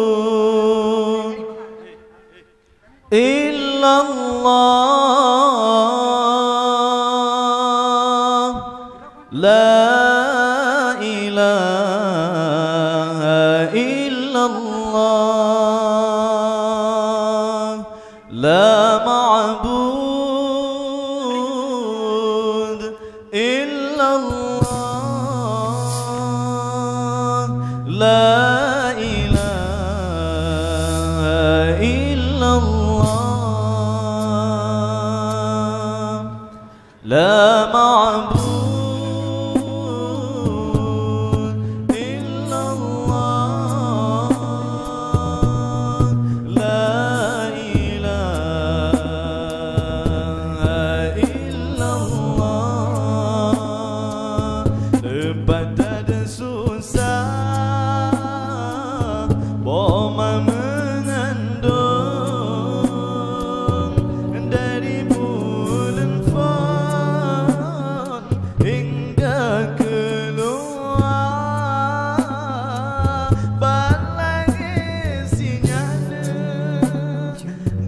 Lama'bud Illallah, la ilaha illallah, Lama'bud Illallah, la ilaha illallah, la ma'bud Susah Poma Meungandong dari bulan Fon hingga keluar balai sinyana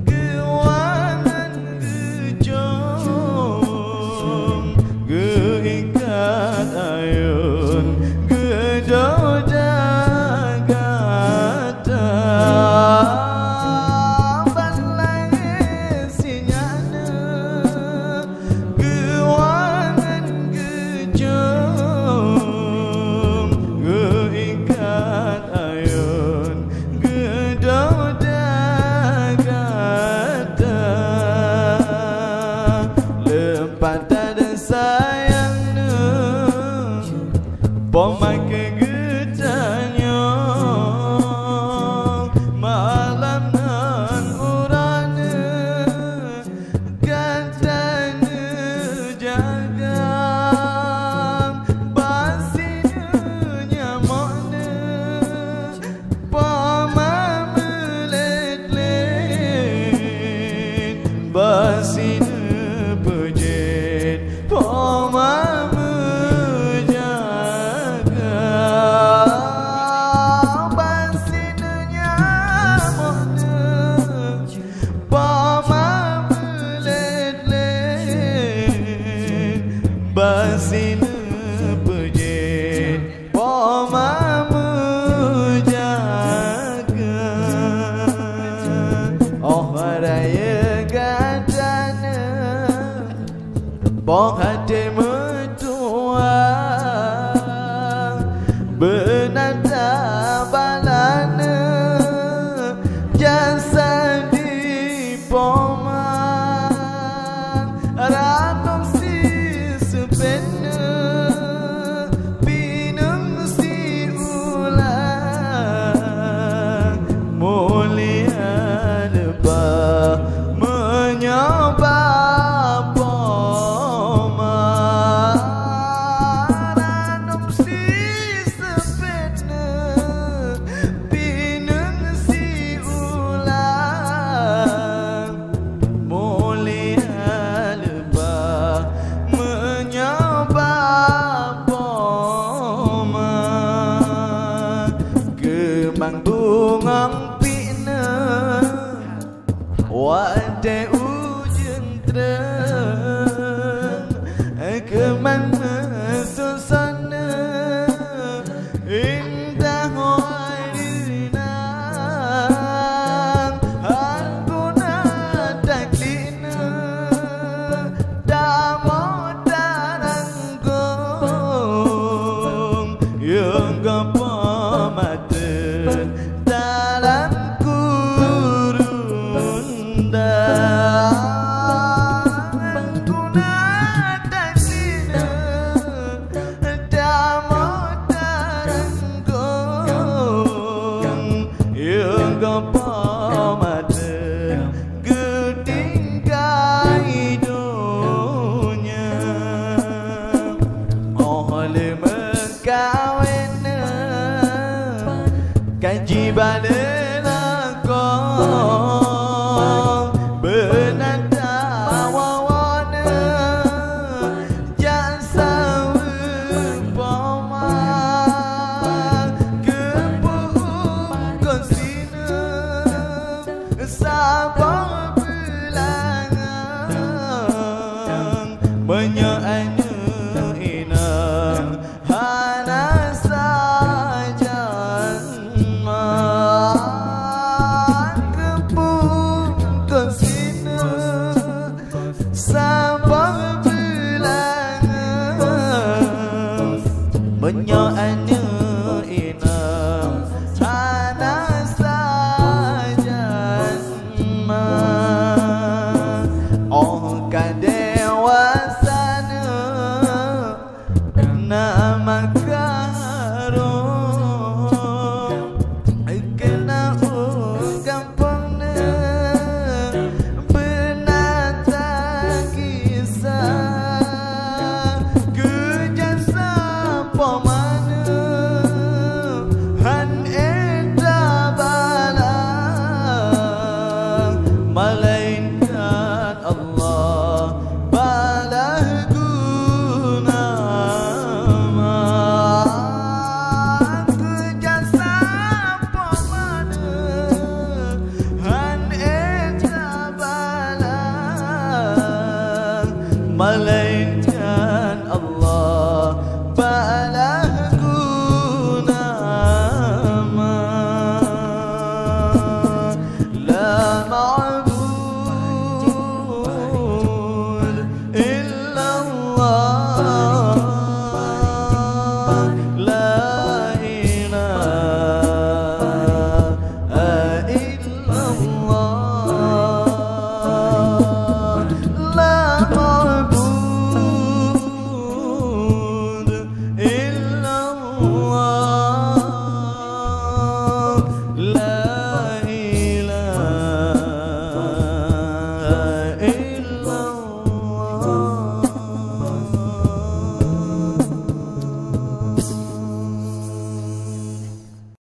gewangan gejong geikat ayun Poma kegetanya malam nan urana katanya jaga basinya mana Poma melet-let basina pejet Poma basina pejet Poma menjaga oh raya gadana bong hati metua benata balana jasa di Poma ranum pinang si ulang mulia Leupah menyoba Poma ranum si sepena pinang si ulang mulia Leupah menyoba kembang bungang pina wadai ujung terang kembang susana indah warinang harguna taklina damo taranggong yang gapamaten dalam kurun dan guna taklina damo taranggong yang gapamaten getingkai dunia oleh mengkawin kaji balela kong benata wawana jasa Poma Penyoannya inam Hana sajan Oh kadewasana Kena makarum Kena gampangna Benata kisah Kejasa poma